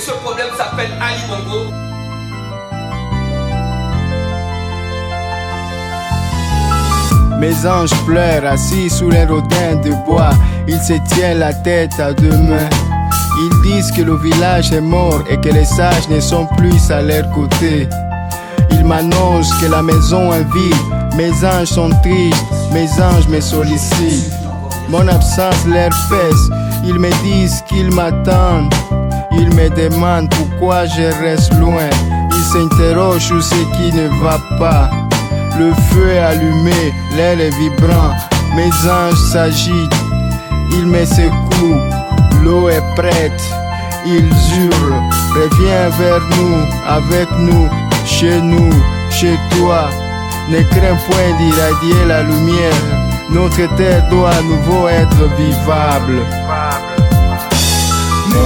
ce problème s'appelle Ali Bongo. Mes anges pleurent assis sous les rodins de bois. Ils se tiennent la tête à deux mains. Ils disent que le village est mort et que les sages ne sont plus à leur côté. Ils m'annoncent que la maison est vide. Mes anges sont tristes, mes anges me sollicitent. Mon absence leur pèse. Ils me disent qu'ils m'attendent. Ils me demandent pourquoi je reste loin. Ils s'interrogent sur ce qui ne va pas. Le feu est allumé, l'air est vibrant. Mes anges s'agitent, ils me secouent. L'eau est prête, ils hurlent. Reviens vers nous, avec nous, chez toi. Ne crains point d'irradier la lumière. Notre terre doit à nouveau être vivable. Mes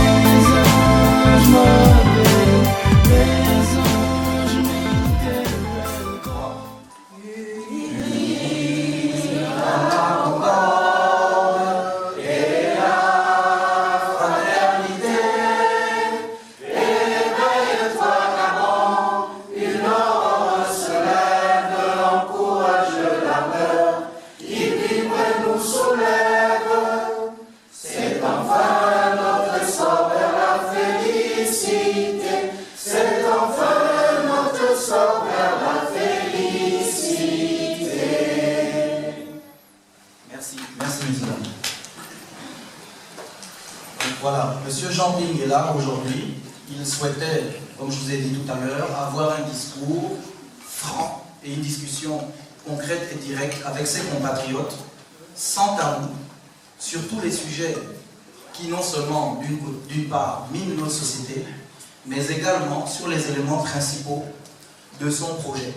anges m'appellent, mes anges m'interpellent. Voilà, Monsieur Jean-Ping est là aujourd'hui. Il souhaitait, comme je vous ai dit tout à l'heure, avoir un discours franc et une discussion concrète et directe avec ses compatriotes, sans tabou, sur tous les sujets qui non seulement, d'une part, minent nos sociétés, mais également sur les éléments principaux de son projet.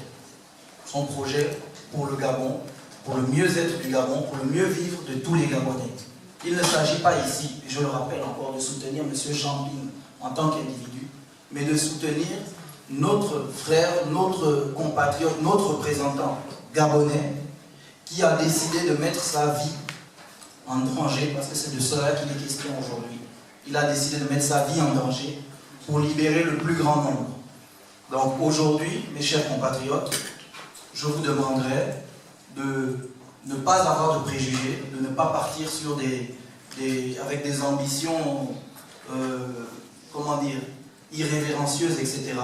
Son projet pour le Gabon, pour le mieux-être du Gabon, pour le mieux vivre de tous les Gabonais. Il ne s'agit pas ici, je le rappelle encore, de soutenir M. Jean-Ping en tant qu'individu, mais de soutenir notre frère, notre compatriote, notre représentant gabonais qui a décidé de mettre sa vie en danger, parce que c'est de cela qu'il est question aujourd'hui. Il a décidé de mettre sa vie en danger pour libérer le plus grand nombre. Donc aujourd'hui, mes chers compatriotes, je vous demanderai de ne pas avoir de préjugés, de ne pas partir sur avec des ambitions, comment dire, irrévérencieuses, etc.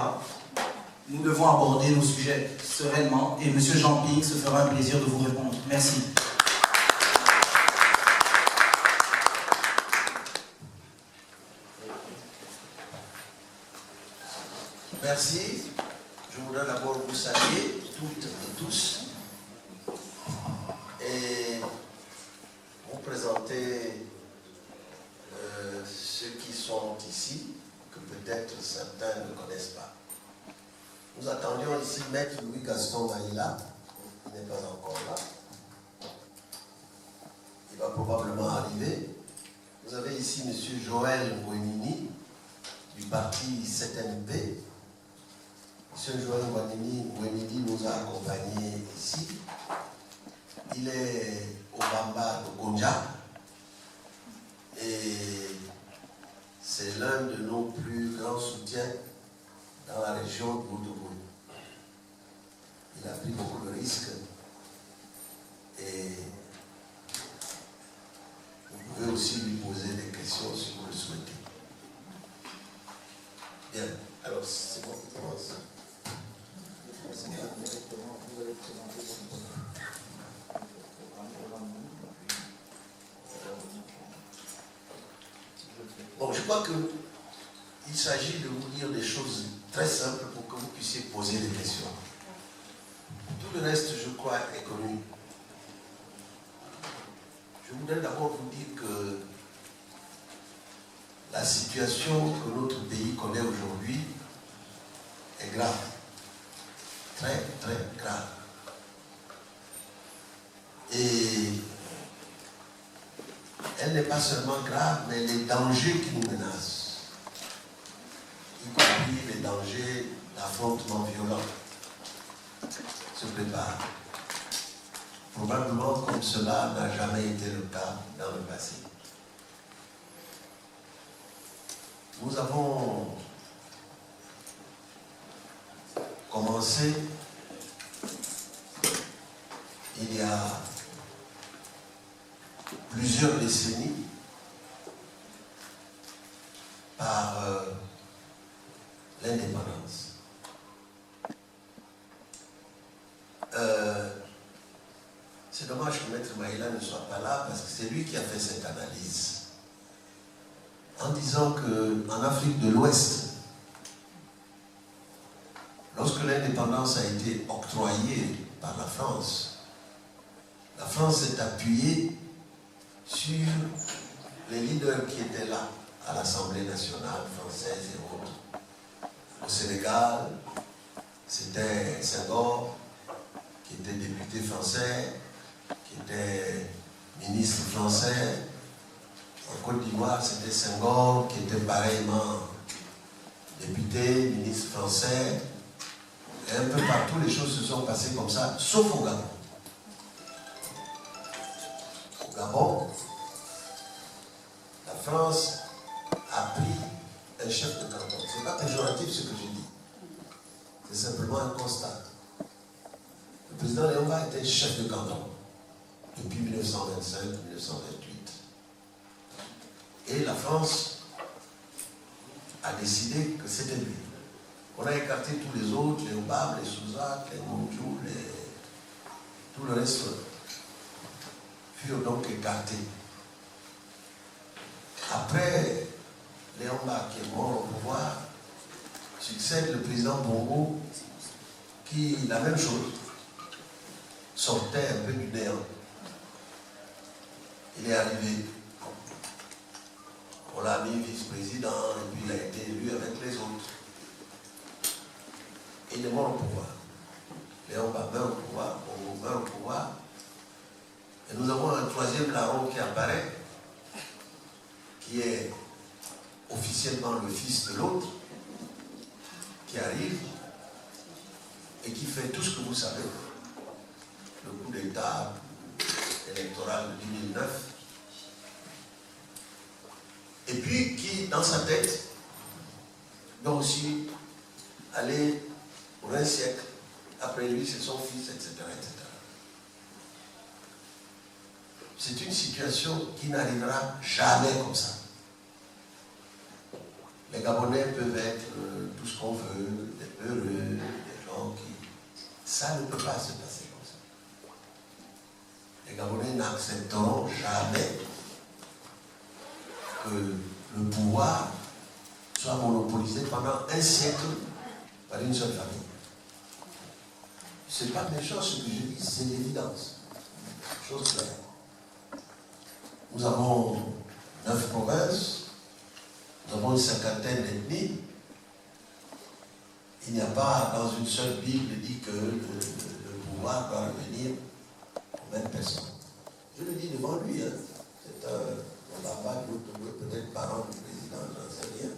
Nous devons aborder nos sujets sereinement et M. Jean-Ping se fera un plaisir de vous répondre. Merci. Merci. Je voudrais d'abord vous saluer toutes et tous et vous présenter ceux qui sont ici, que peut-être certains ne connaissent pas. Nous attendions ici Maître Louis-Gaston Maïla, il n'est pas encore là. Il va probablement arriver. Vous avez ici M. Joël Mouenini, du parti 7NP. M. Joël Mouenini nous a accompagnés ici. Il est au Bamba de Gonja et c'est l'un de nos plus grands soutiens dans la région de Boudouboui. Il a pris beaucoup de risques et vous pouvez aussi lui poser des questions si vous le souhaitez. Bien, alors c'est bon, on commence. Bon, je crois qu'il s'agit de vous dire des choses très simples pour que vous puissiez poser des questions. Tout le reste, je crois, est connu. Je voudrais d'abord vous dire que la situation que notre pays connaît aujourd'hui est grave. Très, très grave. Et elle n'est pas seulement grave, mais les dangers qui nous menacent, y compris les dangers d'affrontements violents, se préparent. Probablement comme cela n'a jamais été le cas dans le passé. Nous avons commencé il y a plusieurs décennies par l'indépendance. C'est dommage que Maître Maïla ne soit pas là parce que c'est lui qui a fait cette analyse en disant qu'en Afrique de l'Ouest, lorsque l'indépendance a été octroyée par la France s'est appuyée sur les leaders qui étaient là à l'Assemblée nationale française et autres. Au Sénégal, c'était Senghor, qui était député français, qui était ministre français. En Côte d'Ivoire, c'était Senghor, qui était pareillement député, ministre français. Et un peu partout, les choses se sont passées comme ça, sauf au Gabon. Au Gabon, la France a pris un chef de canton. Ce n'est pas péjoratif ce que je dis. C'est simplement un constat. Le président Léomba était chef de canton depuis 1925-1928. Et la France a décidé que c'était lui. On a écarté tous les autres, les Obab, les Souza, les Moudjou, tout le reste furent donc écartés. Après Léomba qui est mort au pouvoir, succède le président Bongo qui, la même chose, sortait un peu du néant. Il est arrivé, on l'a mis vice-président et puis il a été élu avec les autres. Et il est mort au pouvoir. Léomba meurt au pouvoir, Bongo meurt au pouvoir. Et nous avons un troisième larron qui apparaît, qui est officiellement le fils de l'autre, qui arrive et qui fait tout ce que vous savez. Le coup d'État électoral de 2009. Et puis qui, dans sa tête, doit aussi aller pour un siècle. Après lui, c'est son fils, etc., etc. C'est une situation qui n'arrivera jamais comme ça. Les Gabonais peuvent être tout ce qu'on veut, des heureux, des gens qui... Ça ne peut pas se passer comme ça. Les Gabonais n'accepteront jamais que le pouvoir soit monopolisé pendant un siècle par une seule famille. Ce n'est pas méchant ce que je dis, c'est l'évidence. Chose claire. Nous avons 9 provinces, nous avons une cinquantaine d'ethnies. Il n'y a pas dans une seule Bible dit que le pouvoir doit revenir aux mêmes personnes. Je le dis devant lui, hein. C'est un baba, peut-être parent du président, j'en sais rien.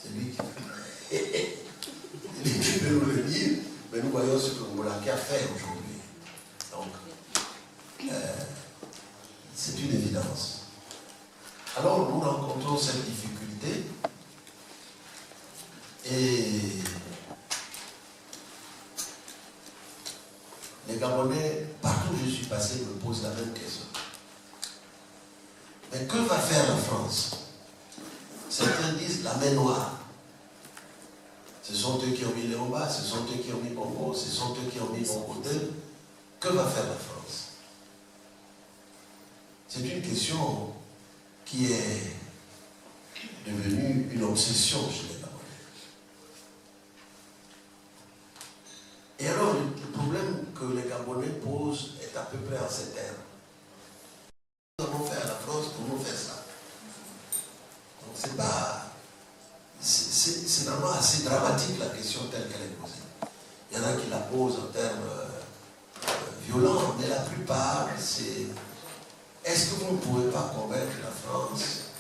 C'est lui qui peut nous le dire, mais nous voyons ce que Moulaki a fait aujourd'hui. Donc, c'est une évidence. Alors, nous rencontrons cette difficulté et les Gabonais, partout où je suis passé, me posent la même question. Mais que va faire la France? Certains disent la main noire. Ce sont eux qui ont mis Léomba, ce sont eux qui ont mis Bongo, ce sont eux qui ont mis Bongo 2. Que va faire la France? C'est une question qui est devenue une obsession chez les Gabonais. Et alors, le problème que les Gabonais posent est à peu près en ces termes. Nous allons faire la France, comment faire ça? Donc, c'est pas... C'est vraiment assez dramatique la question telle qu'elle est posée. Il y en a qui la posent en termes violents, mais la plupart, c'est... Est-ce que vous ne pouvez pas convaincre la France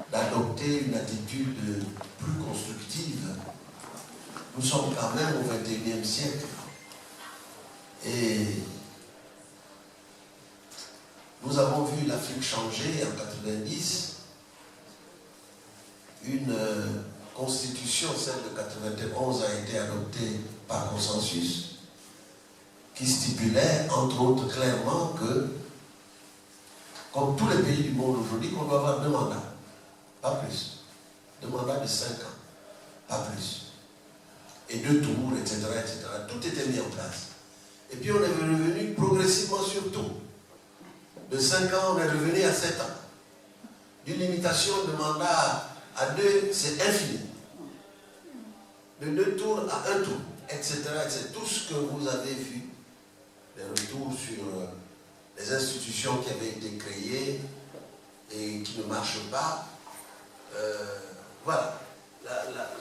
d'adopter une attitude plus constructive? Nous sommes quand même au XXIe siècle. Et nous avons vu l'Afrique changer en 90. Une constitution, celle de 91, a été adoptée par consensus, qui stipulait, entre autres, clairement que, comme tous les pays du monde aujourd'hui, qu'on doit avoir 2 mandats, pas plus. 2 mandats de 5 ans, pas plus. Et 2 tours, etc., etc. Tout était mis en place. Et puis on est revenu progressivement sur tout. De 5 ans, on est revenu à 7 ans. D'une limitation de mandat à 2, c'est infini. De 2 tours à 1 tour, etc., etc. Tout ce que vous avez vu, les retours sur les institutions qui avaient été créées et qui ne marchent pas, voilà.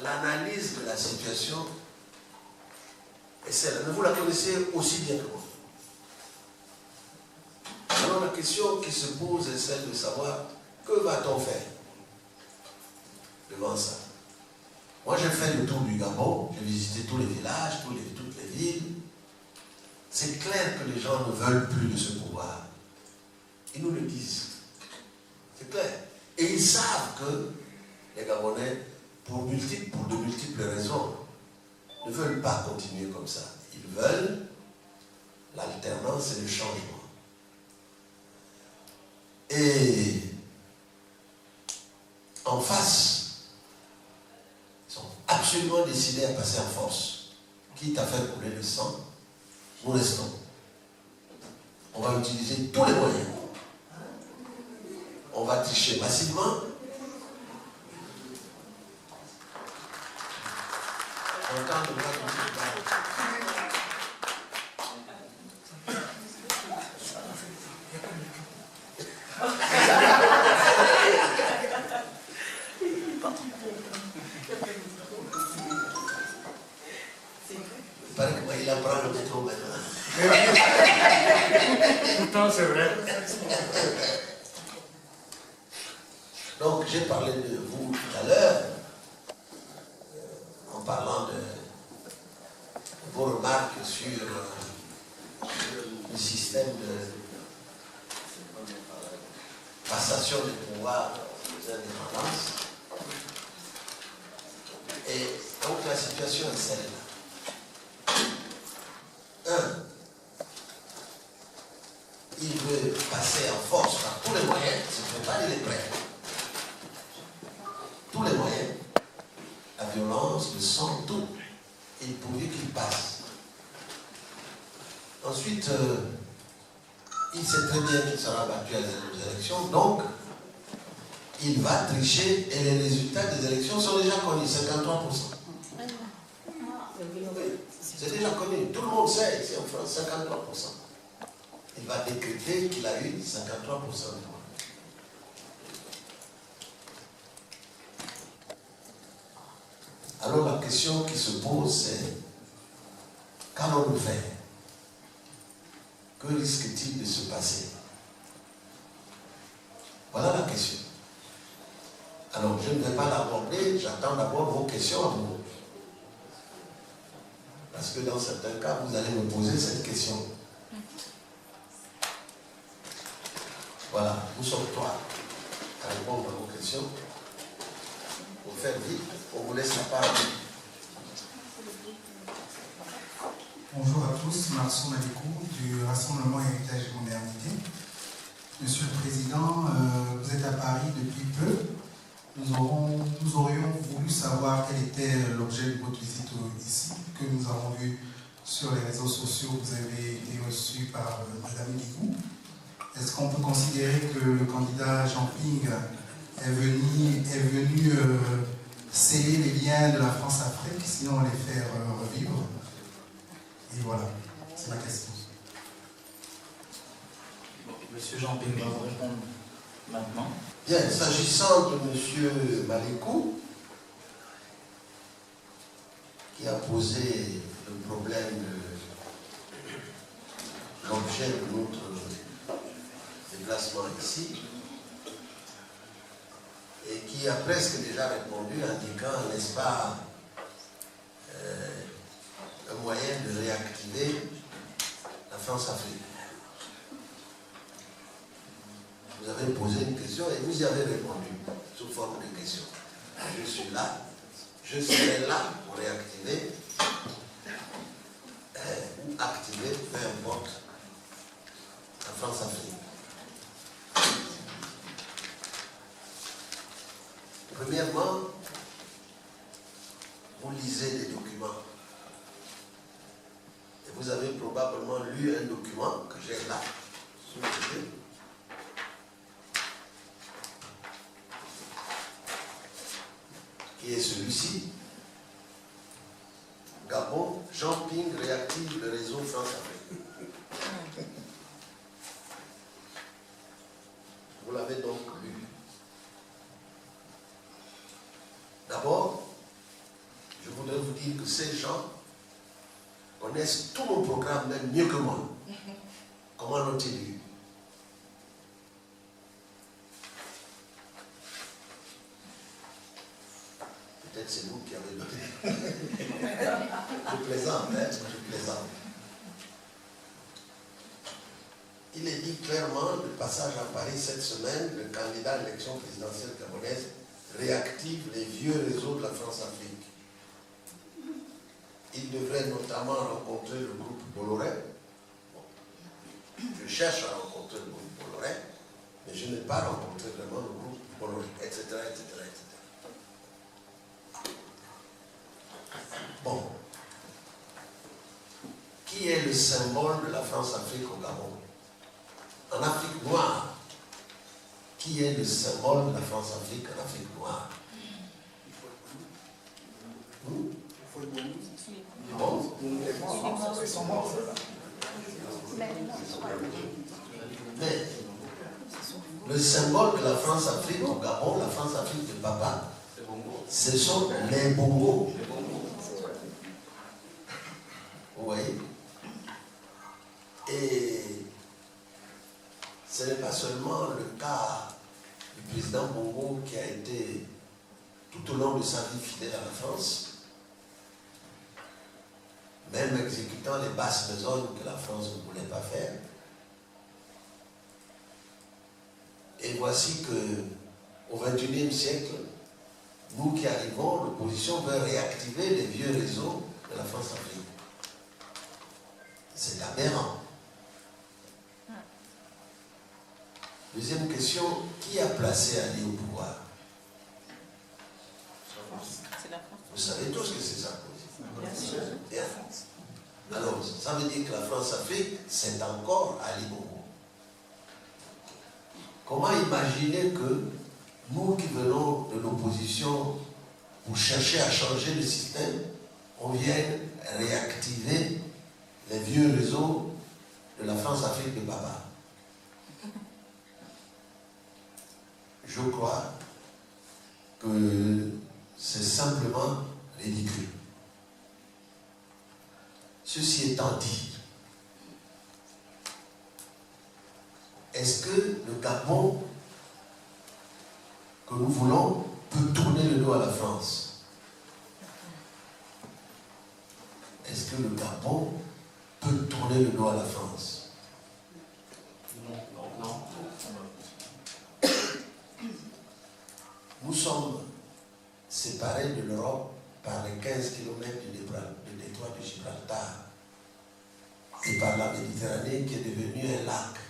L'analyse de la situation est celle. Mais vous la connaissez aussi bien que moi. Alors la question qui se pose est celle de savoir que va-t-on faire devant ça. Moi j'ai fait le tour du Gabon, j'ai visité tous les villages, toutes les villes. C'est clair que les gens ne veulent plus de ce pouvoir. Ils nous le disent. C'est clair. Et ils savent que les Gabonais, pour de multiples raisons, ne veulent pas continuer comme ça. Ils veulent l'alternance et le changement. Et en face, ils sont absolument décidés à passer en force. Quitte à faire couler le sang, nous restons. On va utiliser tous les moyens. On va tricher massivement. Il paraît que moi, il apprend le métro maintenant. Tout le temps, c'est vrai. Donc, j'ai parlé de vous tout à l'heure, en parlant de vos remarques sur le système de passation des pouvoirs aux indépendances. Et donc la situation est celle-là. 1. Il veut passer en force par tous les moyens, c'est pas il est prêt. Tous les moyens, la violence, le sang, tout, et pourvu qu'il passe. Ensuite, il sait très bien qu'il sera battu aux élections, donc il va tricher et les résultats des élections sont déjà connus, 53%. C'est déjà connu, tout le monde sait ici en France, 53%. Il va décréter qu'il a eu 53% de voix. Alors la question qui se pose, c'est qu'allons-nous faire? Que risque-t-il de se passer? Voilà la question. Alors je ne vais pas l'aborder, j'attends d'abord vos questions à vous. Parce que dans certains cas, vous allez me poser cette question. Voilà, nous sommes 3 à répondre à vos questions. Pour faire vite, on vous laisse la parole. Bonjour à tous, Marceau Malikou du Rassemblement Héritage et Modernité. Monsieur le Président, vous êtes à Paris depuis peu. Nous aurions voulu savoir quel était l'objet de votre visite ici, que nous avons vu sur les réseaux sociaux. Vous avez été reçu par Madame Ligou. Est-ce qu'on peut considérer que le candidat Jean Ping est venu sceller les liens de la France-Afrique, sinon les faire revivre? Et voilà, c'est ma question. Monsieur Jean Ping va vous répondre maintenant. Bien, s'agissant de M. Malikou, qui a posé le problème de l'objet de notre déplacement ici, et qui a presque déjà répondu indiquant, n'est-ce pas, un moyen de réactiver la France-Afrique. Vous avez posé une question et vous y avez répondu sous forme de question. Je suis là je serai là pour réactiver ou activer, peu importe, la France-Afrique. Premièrement, vous lisez des documents. Et vous avez probablement lu un document que j'ai là, sous les yeux. Qui est celui-ci. Gabon, Jean Ping réactive le réseau France-Afrique. Vous l'avez donc lu. D'abord, je voudrais vous dire que ces gens connaissent tout mon programme, même mieux que moi. Comment l'ont-ils lu? Peut-être c'est vous qui avez noté. Je plaisante, hein, je plaisante. Il est dit clairement, de passage à Paris cette semaine, le candidat à l'élection présidentielle gabonaise réactive les vieux réseaux de la France-Afrique. Il devrait notamment rencontrer le groupe Bolloré. Bon, je cherche à rencontrer le groupe Bolloré, mais je n'ai pas rencontré vraiment le groupe Bolloré, etc., etc., etc. Bon. Qui est le symbole de la France-Afrique au Gabon? En Afrique noire, qui est le symbole de la France-Afrique en Afrique noire? Bon. Mais le symbole de la France-Afrique au Gabon, la France-Afrique de papa, ce sont les bongos. Vous voyez? Et ce n'est pas seulement le cas du président Bongo qui a été tout au long de sa vie fidèle à la France, même exécutant les basses besognes que la France ne voulait pas faire. Et voici que au XXIe siècle, nous qui arrivons, l'opposition veut réactiver les vieux réseaux de la France-Afrique. C'est aberrant. Deuxième question, qui a placé Ali au pouvoir? Vous savez tous que c'est Sarkozy. Bien. Alors, ça veut dire que la France-Afrique, c'est encore Ali Bongo. Comment imaginer que nous qui venons de l'opposition pour chercher à changer le système, on vienne réactiver les vieux réseaux de la France-Afrique de Baba? Je crois que c'est simplement ridicule. Ceci étant dit, est-ce que le Gabon que nous voulons peut tourner le dos à la France? Est-ce que le Gabon peut tourner le dos à la France? Non. Nous sommes séparés de l'Europe par les 15 km du détroit de Gibraltar et par la Méditerranée qui est devenue un lac.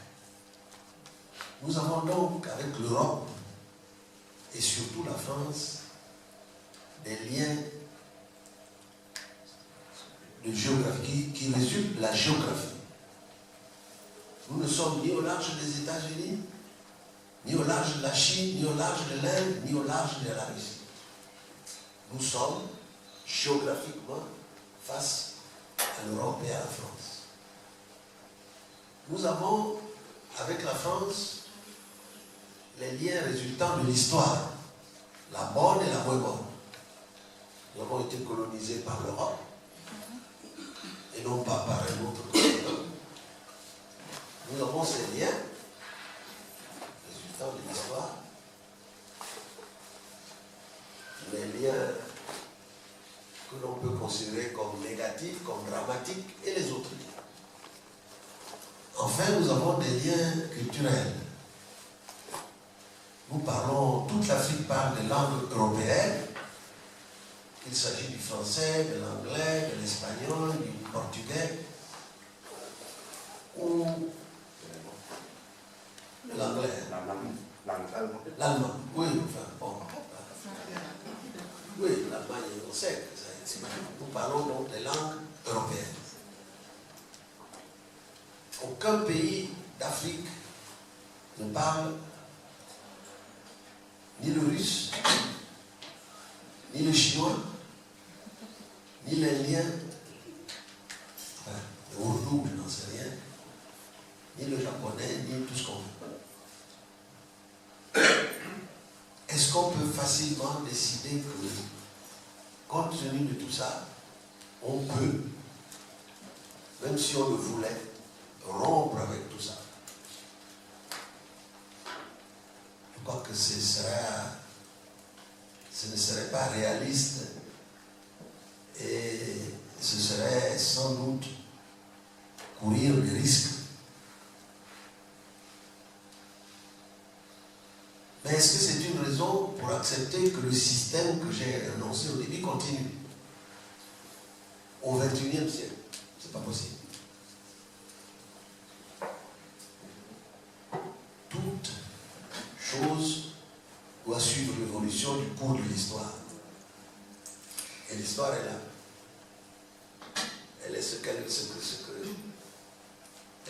Nous avons donc avec l'Europe et surtout la France des liens de géographie qui résultent de la géographie. Nous ne sommes ni au large des États-Unis, ni au large de la Chine, ni au large de l'Inde, ni au large de la Russie. Nous sommes géographiquement face à l'Europe et à la France. Nous avons, avec la France, les liens résultant de l'histoire, la bonne et la moins bonne. Nous avons été colonisés par l'Europe et non pas par un autre continent. Nous avons ces liens résultant de l'histoire, les liens que l'on peut considérer comme négatifs, comme dramatiques, et les autres liens. Enfin, nous avons des liens culturels. Nous parlons, toute l'Afrique parle des langues européennes, qu'il s'agit du français, de l'anglais, de l'espagnol, du portugais ou de l'anglais. L'allemand, oui, enfin, bon. Oui, l'Allemagne, on sait que ça, nous parlons donc des langues européennes. Aucun pays d'Afrique ne parle ni le russe, ni le chinois, ni l'indien, enfin, le ourdou, je n'en sais rien, ni le japonais, ni tout ce qu'on veut. Est-ce qu'on peut facilement décider que, compte tenu de tout ça, on peut, même si on le voulait, rompre avec tout ça? Je crois que ce ne serait pas réaliste et ce serait sans doute courir des risques. Mais est-ce que c'est une raison pour accepter que le système que j'ai annoncé au début continue au XXIe siècle? C'est pas possible. Toute chose doit suivre l'évolution du cours de l'histoire. Et l'histoire est là. Elle est ce qu'elle elle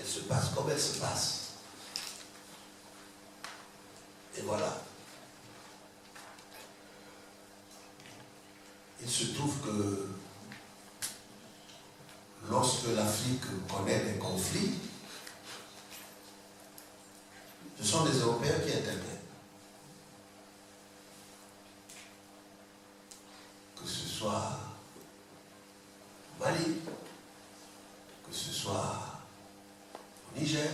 se passe comme elle se passe. Et voilà. Il se trouve que lorsque l'Afrique connaît des conflits, ce sont les Européens qui interviennent. Que ce soit au Mali, que ce soit au Niger,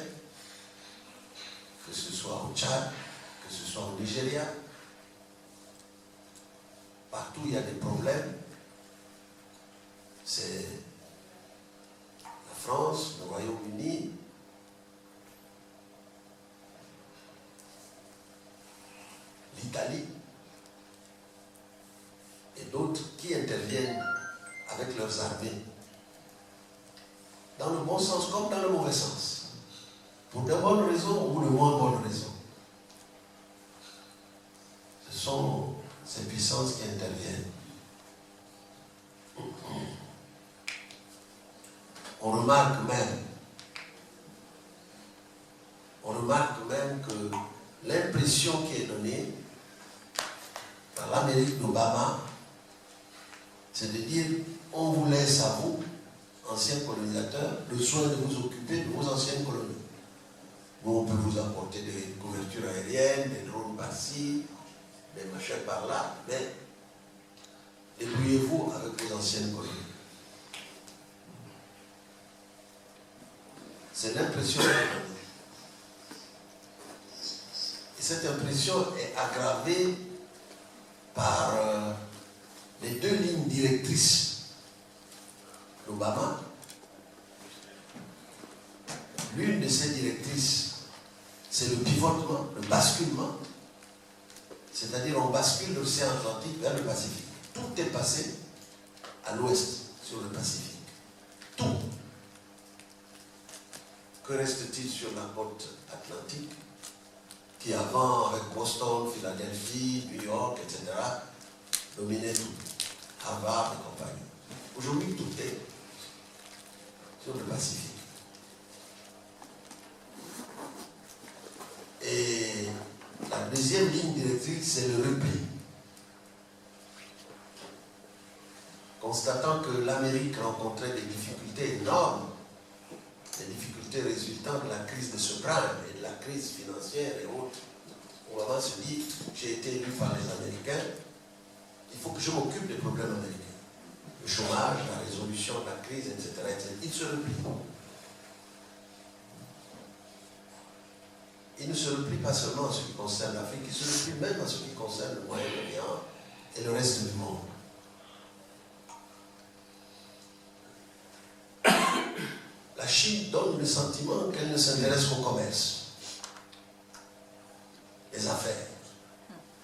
que ce soit au Tchad, que ce soit au Nigeria, partout il y a des problèmes. C'est la France, le Royaume-Uni, l'Italie et d'autres qui interviennent avec leurs armées, dans le bon sens comme dans le mauvais sens, pour de bonnes raisons ou de moins bonnes raisons. Ce sont ces puissances qui interviennent. On remarque même que l'impression qui est donnée par l'Amérique d'Obama, c'est de dire on vous laisse à vous, anciens colonisateurs, le soin de vous occuper de vos anciennes colonies. Nous, on peut vous apporter des couvertures aériennes, des drones par-ci, des machins par-là, mais débrouillez-vous avec vos anciennes colonies. C'est l'impression qu'on a. Et cette impression est aggravée par les deux lignes directrices d'Obama. L'une de ces directrices, c'est le pivotement, le basculement. C'est-à-dire on bascule de l'océan Atlantique vers le Pacifique. Tout est passé à l'ouest, sur le Pacifique. Tout. Que reste-t-il sur la côte atlantique, qui avant, avec Boston, Philadelphie, New York, etc., dominait tout, Harvard et compagnie. Aujourd'hui, tout est sur le Pacifique. Et la deuxième ligne directrice, c'est le repli. Constatant que l'Amérique rencontrait des difficultés énormes, des difficultés résultant de la crise de subprime et de la crise financière et autres, Obama se dit, j'ai été élu par les Américains, il faut que je m'occupe des problèmes américains. Le chômage, la résolution de la crise, etc. etc. Il se replie. Il ne se replie pas seulement en ce qui concerne l'Afrique, il se replie même en ce qui concerne le Moyen-Orient et le reste du monde. La Chine donne le sentiment qu'elle ne s'intéresse qu'au commerce, les affaires.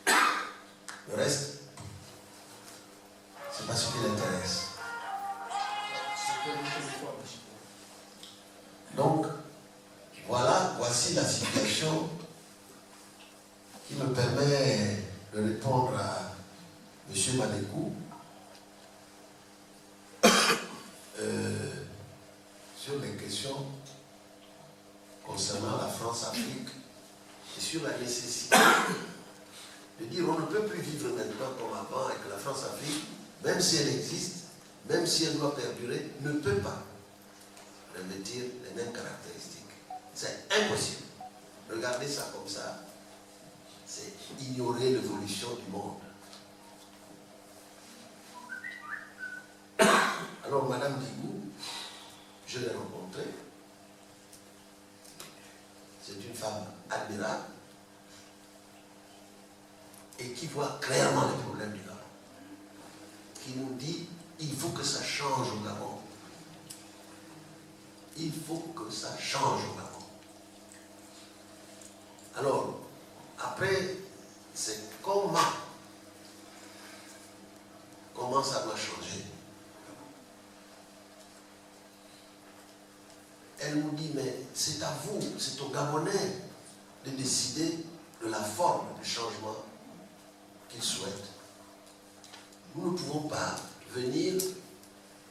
Le reste, c'est pas Donc, voici la situation qui me permet de répondre à M. Malékou sur les questions concernant la France-Afrique et sur la nécessité de dire on ne peut plus vivre maintenant comme avant et que la France-Afrique, même si elle existe, même si elle doit perdurer, ne peut pas revêtir les mêmes caractéristiques. C'est impossible. Regardez ça comme ça, c'est ignorer l'évolution du monde. Alors, Madame Digou, je l'ai rencontrée. C'est une femme admirable et qui voit clairement les problèmes du Gabon. Qui nous dit il faut que ça change au Gabon. Il faut que ça change au Gabon. Alors, après, c'est comment ça doit changer. Elle nous dit, mais c'est à vous, c'est aux Gabonais de décider de la forme du changement qu'ils souhaitent. Nous ne pouvons pas venir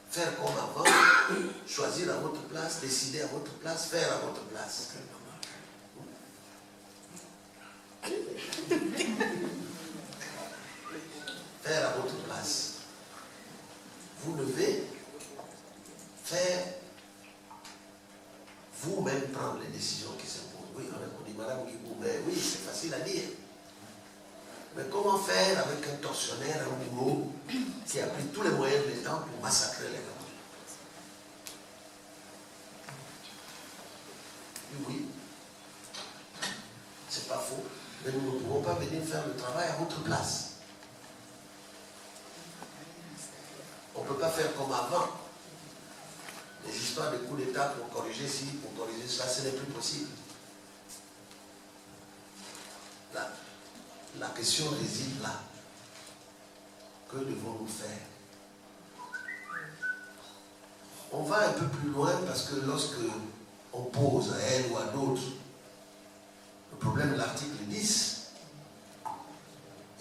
faire comme avant, choisir à votre place, décider à votre place, faire à votre place. Faire à votre place. Vous devez faire vous-même prendre les décisions qui s'imposent. Oui, on dit Madame Guigou, mais oui, c'est facile à dire. Mais comment faire avec un tortionnaire, un boulot qui a pris tous les moyens de l'État pour massacrer les Gabonais? Oui, c'est pas faux, mais nous ne pouvons pas venir faire le travail à votre place. On ne peut pas faire comme avant. Les histoires de coups d'État pour corriger ci, pour corriger ça, ce n'est plus possible. La question réside là. Que devons-nous faire? On va un peu plus loin parce que lorsque on pose à elle ou à d'autres le problème de l'article 10,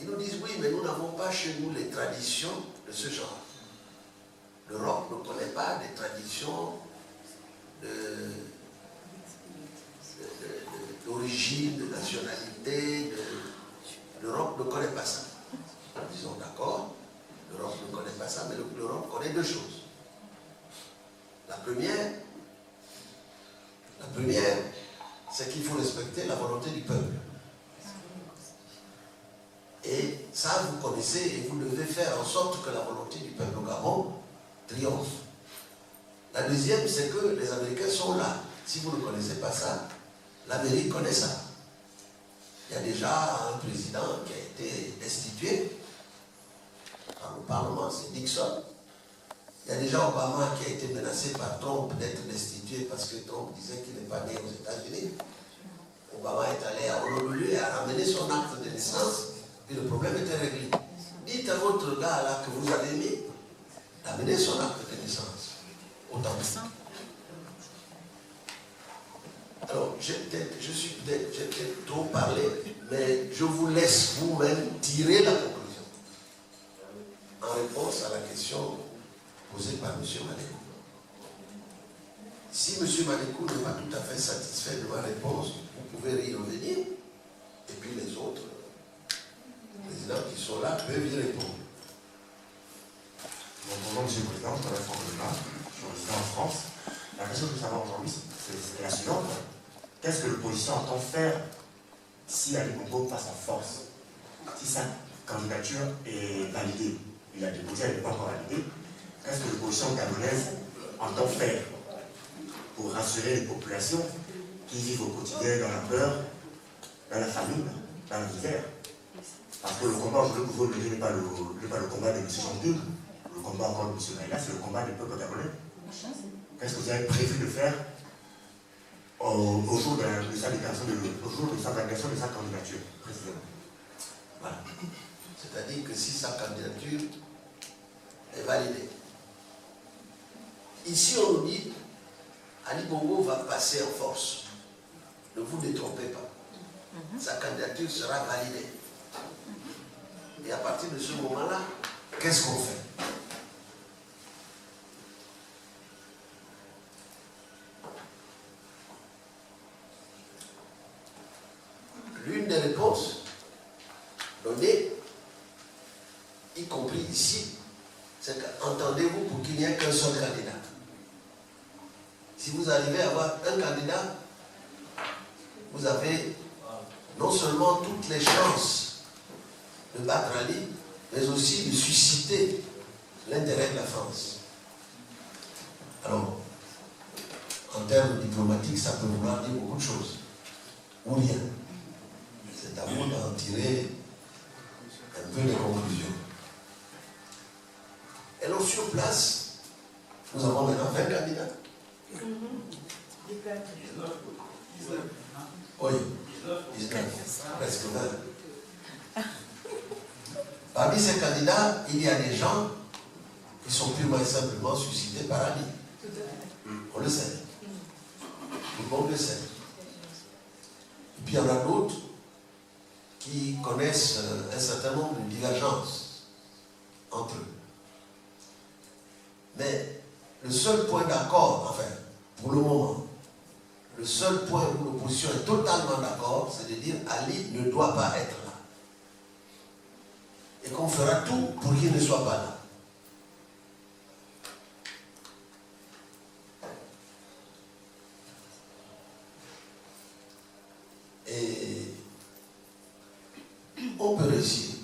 ils nous disent oui, mais nous n'avons pas chez nous les traditions de ce genre. L'Europe ne connaît pas des traditions d'origine, de nationalité. L'Europe ne connaît pas ça. Nous disons d'accord, l'Europe ne connaît pas ça, mais l'Europe connaît deux choses. La première, c'est qu'il faut respecter la volonté du peuple. Et ça, vous connaissez, et vous devez faire en sorte que la volonté du peuple au Gabon triomphe. La deuxième, c'est que les Américains sont là. Si vous ne connaissez pas ça, l'Amérique connaît ça. Il y a déjà un président qui a été destitué par le Parlement, c'est Nixon. Il y a déjà Obama qui a été menacé par Trump d'être destitué parce que Trump disait qu'il n'est pas né aux États-Unis. Obama est allé à Honolulu et a ramené son acte de naissance, et le problème était réglé. Dites à votre gars là que vous avez mis d'amener son acte de naissance. Autant que ça. Alors, j'ai peut-être trop parlé, mais je vous laisse vous-même tirer la conclusion en réponse à la question posée par M. Malékou. Si M. Malékou n'est pas tout à fait satisfait de ma réponse, vous pouvez y revenir, et puis les autres présidents qui sont là peuvent y répondre. Bonjour, Monsieur le Président, je m'appelle Franck Lemar, je suis résident en France. La question que je veux savoir aujourd'hui, c'est la suivante. Qu'est-ce que l'opposition entend faire si Ali Bongo passe en force? Si sa candidature est validée, il a déposé, elle n'est pas encore validée, qu'est-ce que l'opposition gabonaise entend faire pour rassurer les populations qui vivent au quotidien dans la peur, dans la famine, dans la misère? Parce que le combat aujourd'hui que vous menez n'est pas le combat de M. Jean-Pierre, le combat encore de M. Maïla, c'est le combat des peuples gabonais. Qu'est-ce que vous avez prévu de faire au jour de sa déclaration, au jour de sa validation de sa candidature, précisément? Voilà. C'est-à-dire que si sa candidature est validée, ici on nous dit Ali Bongo va passer en force. Ne vous détrompez pas. Sa candidature sera validée. Et à partir de ce moment-là, qu'est-ce qu'on fait? L'une des réponses données, y compris ici, c'est qu'entendez-vous pour qu'il n'y ait qu'un seul candidat. Si vous arrivez à avoir un candidat, vous avez non seulement toutes les chances de battre Ali, mais aussi de susciter l'intérêt de la France. Alors, en termes diplomatiques, ça peut vouloir dire beaucoup de choses, ou rien. C'est à vous d'en tirer un peu les conclusions. Et alors sur place, nous avons maintenant 20 candidats. Oui, 19, presque 20. Parmi ces candidats, il y a des gens qui sont purement et simplement suscités par Ali. On le sait. Tout le monde le sait. Et puis il y en a d'autres qui connaissent un certain nombre de divergences entre eux. Mais le seul point d'accord, enfin, pour le moment, le seul point où l'opposition est totalement d'accord, c'est de dire Ali ne doit pas être là. Et qu'on fera tout pour qu'il ne soit pas là. Et on peut réussir.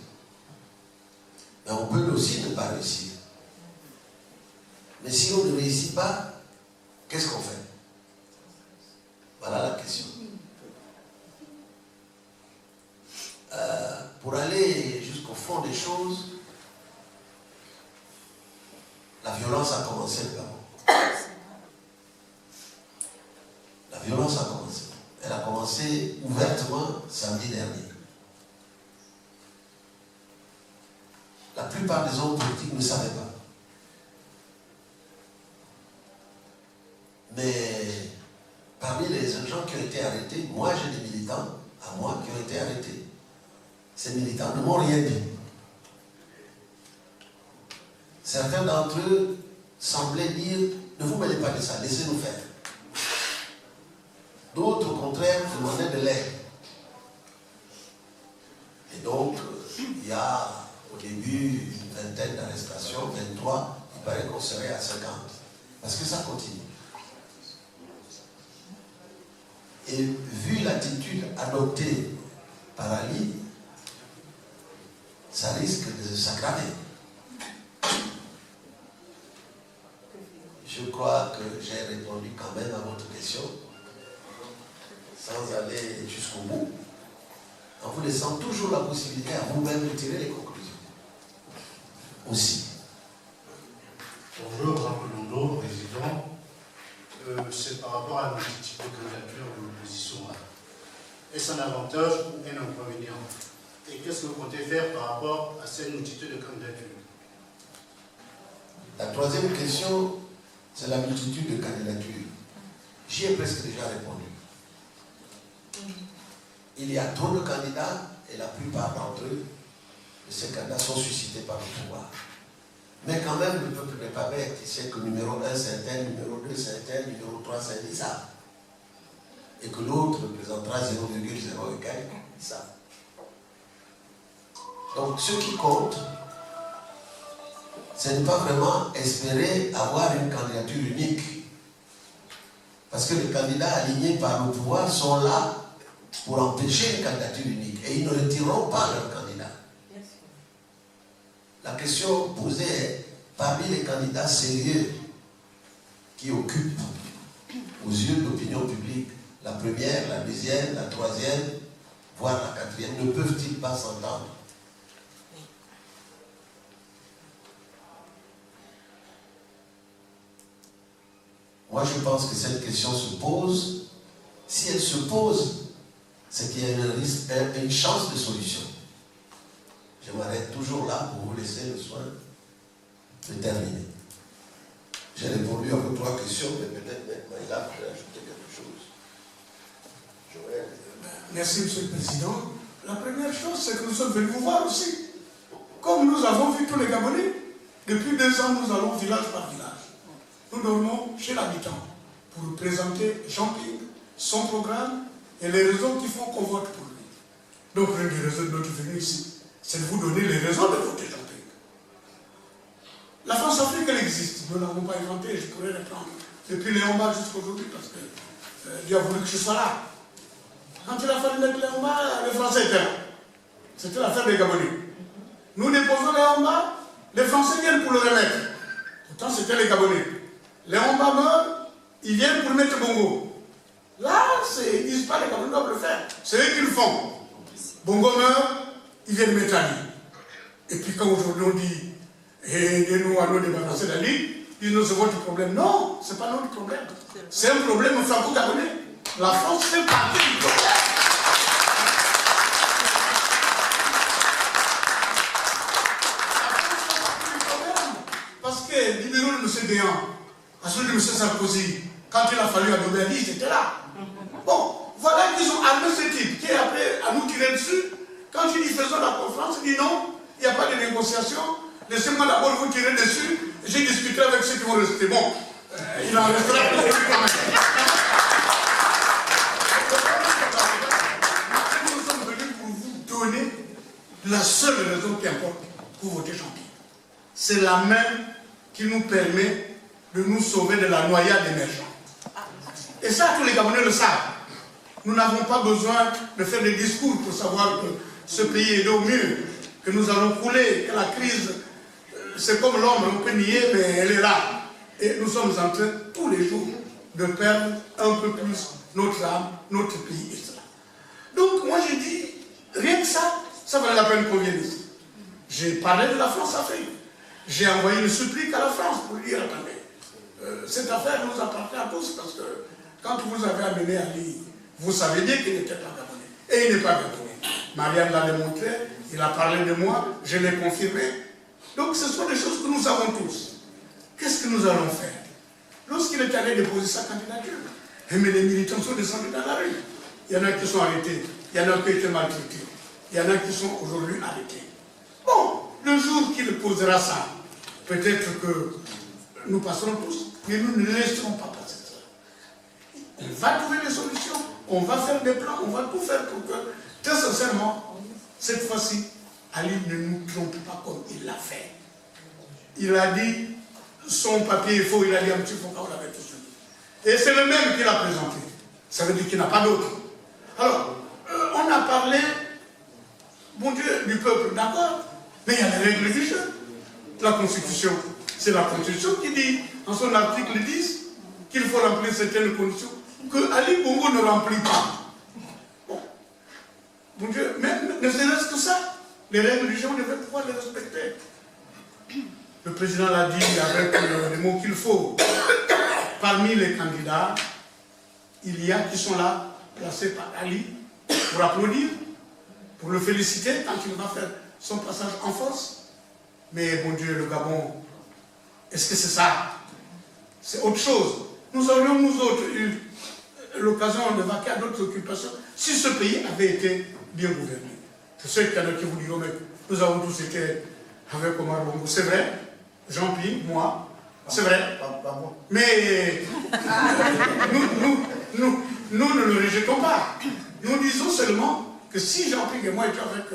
Mais on peut aussi ne pas réussir. Mais si on ne réussit pas, qu'est-ce qu'on fait? Voilà la question. Pour aller jusqu'au fond des choses, la violence a commencé le Gabon. La violence a commencé. Elle a commencé ouvertement samedi dernier. La plupart des hommes politiques ne savaient pas. Mais parmi les gens qui ont été arrêtés, moi j'ai des militants à moi qui ont été arrêtés. Ces militants ne m'ont rien dit. Certains d'entre eux semblaient dire, ne vous mêlez pas de ça, laissez-nous faire. D'autres, au contraire, demandaient de l'aide. Et donc, il y a au début une vingtaine d'arrestations, 23, il paraît qu'on serait à 50. Parce que ça continue. Et vu l'attitude adoptée par Ali, ça risque de s'aggraver. Je crois que j'ai répondu quand même à votre question, sans aller jusqu'au bout, en vous laissant toujours la possibilité à vous-même de tirer les conclusions. Aussi. Bonjour, Jean-Paul Londo, président. C'est par rapport à notre type de candidature de l'opposition. Est-ce un avantage ou un inconvénient? Et qu'est-ce que vous comptez faire par rapport à cette multitude de candidatures? La troisième question, c'est la multitude de candidatures. J'y ai presque déjà répondu. Il y a trop de candidats et la plupart d'entre eux, ces candidats sont suscités par le pouvoir. Mais quand même, le peuple n'est pas bête. Il sait que numéro 1 c'est un tel, numéro 2 c'est un tel, numéro 3 c'est un ça. Et que l'autre représentera 0,0 et quelques, ça. Donc ce qui compte, c'est ne pas vraiment espérer avoir une candidature unique. Parce que les candidats alignés par le pouvoir sont là pour empêcher une candidature unique. Et ils ne retireront pas leur candidat. La question posée est, parmi les candidats sérieux qui occupent aux yeux de l'opinion publique la première, la deuxième, la troisième, voire la quatrième, ne peuvent-ils pas s'entendre? Moi, je pense que cette question se pose. Si elle se pose, c'est qu'il y a une chance de solution. Je m'arrête toujours là pour vous laisser le soin de terminer. J'ai répondu à vos 3 questions, mais peut-être maintenant il a ajouté quelque chose. Joël. Merci, Monsieur le Président. La première chose, c'est que nous sommes venus vous voir aussi. Comme nous avons vu tous les Gabonais, depuis 2 ans, nous allons village par village. Nous dormons chez l'habitant pour présenter Jean-Ping, son programme et les raisons qui font qu'on vote pour lui. Donc, l'une des raisons de notre venue ici, c'est de vous donner les raisons de voter Jean-Ping. La France-Afrique, elle existe. Nous ne l'avons pas inventée, je pourrais reprendre depuis Léon Mba jusqu'à aujourd'hui parce que Dieu a voulu que je sois là. Quand il a fallu mettre Léon Mba, les Français étaient là. C'était l'affaire des Gabonais. Nous déposons Léon Mba, les Français viennent pour le remettre. Pourtant, c'était les Gabonais. Léon Mba meurt, ils viennent pour mettre Bongo. Là, ils ne disent pas les Gabonais doivent le faire. C'est eux qui le font. Bongo meurt, ils viennent mettre Ali. Et puis quand aujourd'hui on dit, aidez-nous à nous débarrasser d'Ali, ils disent non, c'est votre problème. Non, ce n'est pas notre problème. C'est un problème franco-gabonais. La France fait partie du problème. Parce que du bureau de M. Guéant, à celui de M. Sarkozy, quand il a fallu adopter Ali, ils étaient là. Bon, voilà qu'ils ont armé ce type qui est après à nous tirer dessus. Quand il dit faisons la conférence, il dit non, il n'y a pas de négociation. Laissez-moi d'abord vous tirer dessus. J'ai discuté avec ceux qui vont rester. Bon, il en restera plus quand même. Nous sommes venus pour vous donner la seule raison qui importe pour voter Jean-Pierre. C'est la main qui nous permet de nous sauver de la noyade émergente. Et ça, tous les Gabonais le savent. Nous n'avons pas besoin de faire des discours pour savoir que ce pays est au mur, que nous allons couler, que la crise, c'est comme l'ombre, on peut nier, mais elle est là. Et nous sommes en train, tous les jours, de perdre un peu plus notre âme, notre pays, et cela. Donc, moi, j'ai dit, rien que ça, ça valait la peine qu'on vienne ici. J'ai parlé de la France-Afrique. J'ai envoyé une supplique à la France pour dire, attendez, cette affaire nous appartient à tous, parce que quand vous avez amené Ali, vous savez bien qu'il n'était pas Gabonais. Et il n'est pas Gabonais. Marianne l'a démontré, il a parlé de moi, je l'ai confirmé. Donc ce sont des choses que nous savons tous. Qu'est-ce que nous allons faire? Lorsqu'il est allé déposer sa candidature, mais les militants sont descendus dans la rue. Il y en a qui sont arrêtés, il y en a qui ont été maltraités, il y en a qui sont aujourd'hui arrêtés. Bon, le jour qu'il posera ça, peut-être que nous passerons tous, mais nous ne laisserons pas passer ça. On va trouver des solutions, on va faire des plans, on va tout faire pour que, très sincèrement, cette fois-ci, Ali ne nous trompe pas comme il l'a fait. Il a dit, son papier est faux, il a dit à M. Foucault, on l'avait tout suivi. Et c'est le même qu'il a présenté. Ça veut dire qu'il n'a pas d'autre. Alors, on a parlé, bon Dieu, du peuple, d'accord, mais il y a les règles du jeu. La Constitution, c'est la Constitution qui dit, en son article 10, qu'il faut remplir certaines conditions que Ali Bongo ne remplit pas. Bon, bon Dieu, mais ne serait-ce que ça, les règles du jeu, on devait pouvoir les respecter. Le président l'a dit avec les mots qu'il faut. Parmi les candidats, il y a qui sont là, placés par Ali, pour applaudir, pour le féliciter quand il va faire son passage en force. Mais bon Dieu, le Gabon, est-ce que c'est ça? C'est autre chose. Nous aurions, nous autres, eu l'occasion de vaquer à d'autres occupations si ce pays avait été bien gouverné. Je sais qu'il y en a qui vous diront, mais nous avons tous été avec Omar Bongo. C'est vrai, Jean-Pierre, moi, c'est vrai. Mais nous ne le rejetons pas. Nous disons seulement que si Jean-Pierre et moi étions avec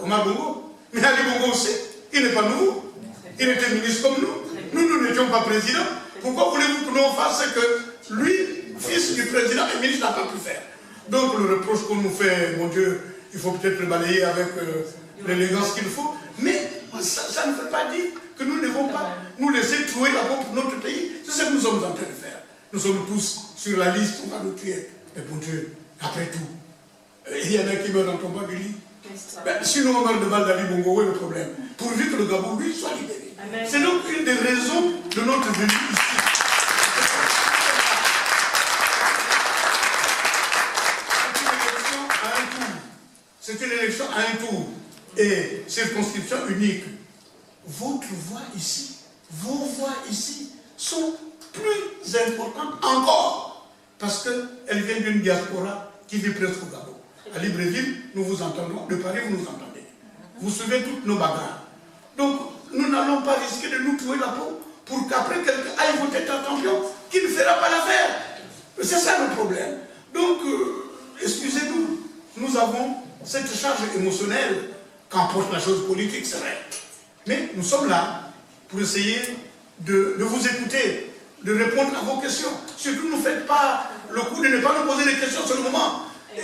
Omar Bongo, mais Ali Bongo aussi, il n'est pas nouveau. Il était ministre comme nous. Nous n'étions pas présidents. Pourquoi voulez-vous que nous on fasse ce que lui, fils du président et ministre, n'a pas pu faire? Donc le reproche qu'on nous fait, mon Dieu, il faut peut-être le balayer avec l'élégance qu'il faut. Mais ça ne veut pas dire que nous ne devons pas nous laisser trouver la bombe pour notre pays. C'est ce que nous sommes en train de faire. Nous sommes tous sur la liste, on va nous tuer. Mais bon Dieu, après tout, il y en a qui meurent dans ton bas de lit. Ben, sinon on meurt de balle d'Ali Bongo, où est le problème? Pourvu que le Gabon, lui, soit libéré. C'est donc une des raisons de notre venue ici. C'est une élection à un tour. Et circonscription unique. Votre voix ici, vos voix ici, sont plus importantes encore parce qu'elles viennent d'une diaspora qui vit presque au Gabon. À Libreville, nous vous entendons. De Paris, vous nous entendez. Vous suivez toutes nos bagarres. Donc, nous n'allons pas risquer de nous trouver la peau pour qu'après quelqu'un aille voter Tantampion qui ne fera pas l'affaire. C'est ça le problème. Donc, excusez-nous, nous avons cette charge émotionnelle qu'emporte la chose politique, c'est vrai. Mais nous sommes là pour essayer de vous écouter, de répondre à vos questions. Surtout, ne faites pas le coup de ne pas nous poser des questions sur le moment.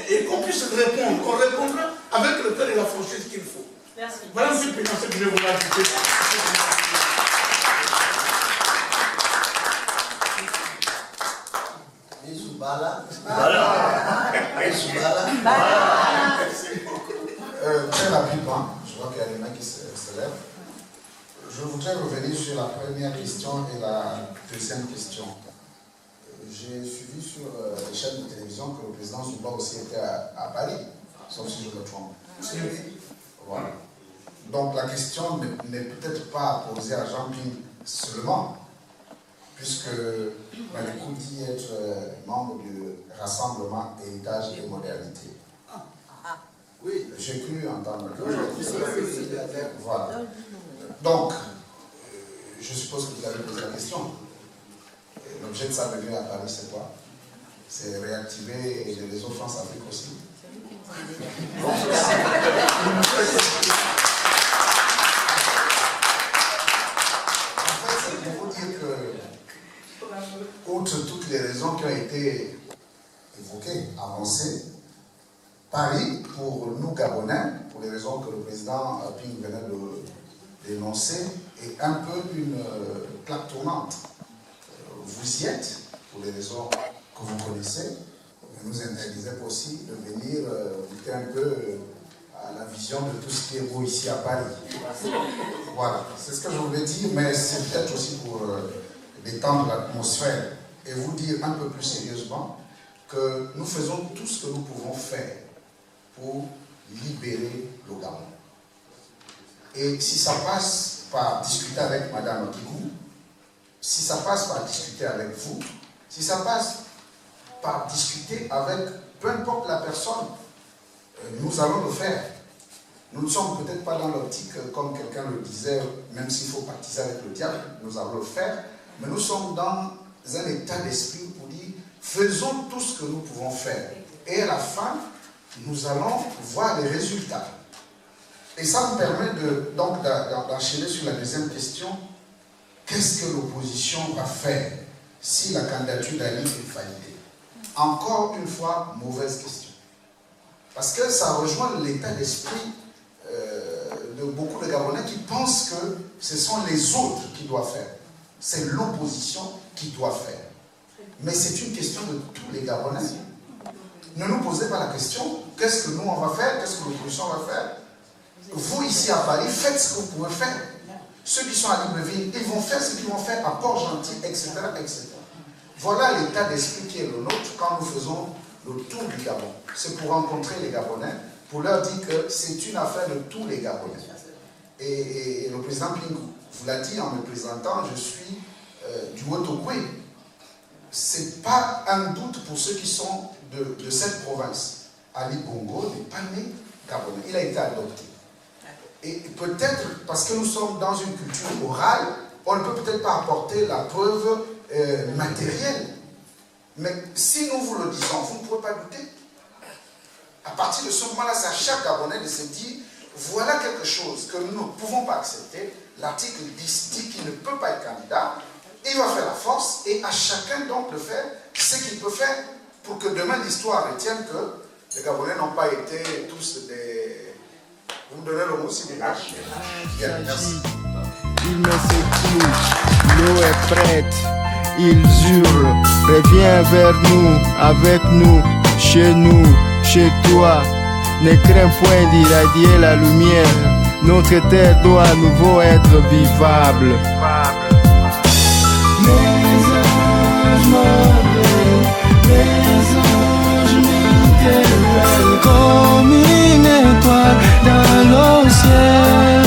Et qu'on puisse répondre. On répondra avec le cœur et la franchise qu'il faut. Merci. Voilà, monsieur le président, ce que je vais vous rajouter. Très rapidement, je vois qu'il y a des mains qui se lèvent. Je voudrais revenir sur la première question et la deuxième question. J'ai suivi sur les chaînes de télévision que le président Zouba aussi était à Paris, sauf si je me trompe. Voilà. Donc la question n'est peut-être pas posée à Jean Ping seulement, puisque Malikou dit être membre du Rassemblement Héritage et Modernité. Oui, j'ai cru entendre que... Voilà. Donc, je suppose que vous avez posé la question. L'objet de sa venue à Paris, c'est quoi? C'est réactiver les réseaux France-Afrique aussi. En fait, c'est pour vous dire que, outre toutes les raisons qui ont été évoquées, avancées, Paris, pour nous Gabonais, pour les raisons que le président Ping venait de dénoncer, est un peu une plaque tournante. Vous y êtes, pour les raisons que vous connaissez, mais nous interdisait aussi de venir goûter un peu à la vision de tout ce qui est beau ici à Paris. Voilà, c'est ce que je voulais dire, mais c'est peut-être aussi pour détendre l'atmosphère et vous dire un peu plus sérieusement que nous faisons tout ce que nous pouvons faire pour libérer le Gabon. Et si ça passe par discuter avec Madame Otigou, si ça passe par discuter avec vous, si ça passe par discuter avec peu importe la personne, nous allons le faire. Nous ne sommes peut-être pas dans l'optique, comme quelqu'un le disait, même s'il faut partiser avec le diable, nous allons le faire, mais nous sommes dans un état d'esprit pour dire, faisons tout ce que nous pouvons faire. Et à la fin, nous allons voir les résultats. Et ça me permet d'enchaîner sur la deuxième question. Qu'est-ce que l'opposition va faire si la candidature d'Ali est validée? Encore une fois, mauvaise question. Parce que ça rejoint l'état d'esprit de beaucoup de Gabonais qui pensent que ce sont les autres qui doivent faire. C'est l'opposition qui doit faire. Mais c'est une question de tous les Gabonais. Ne nous posez pas la question, qu'est-ce que nous on va faire, qu'est-ce que l'opposition va faire? Vous ici à Paris, faites ce que vous pouvez faire. Ceux qui sont à Libreville, ils vont faire ce qu'ils vont faire à Port-Gentil, etc., etc. Voilà l'état d'esprit qui est le nôtre quand nous faisons le tour du Gabon. C'est pour rencontrer les Gabonais, pour leur dire que c'est une affaire de tous les Gabonais. Et le président Ping vous l'a dit en me présentant, je suis du Haut-Okoué. Ce n'est pas un doute pour ceux qui sont de cette province. Ali Bongo n'est pas né Gabonais, il a été adopté. Et peut-être, parce que nous sommes dans une culture orale, on ne peut peut-être pas apporter la preuve matérielle. Mais si nous vous le disons, vous ne pouvez pas douter. À partir de ce moment-là, c'est à chaque Gabonais de se dire, voilà quelque chose que nous ne pouvons pas accepter. L'article 10 dit qu'il ne peut pas être candidat. Il va faire la force et à chacun donc de faire ce qu'il peut faire pour que demain l'histoire retienne que les Gabonais n'ont pas été tous des... Vous me donnez le mot si vous voulez. Merci. Il met ses clous, l'eau est prête, il hurle, reviens vers nous, avec nous, chez toi. Ne crains point d'irradier la lumière, notre terre doit à nouveau être vivable. Les anges m'appellent, les anges m'interpellent comme une étoile dans le ciel.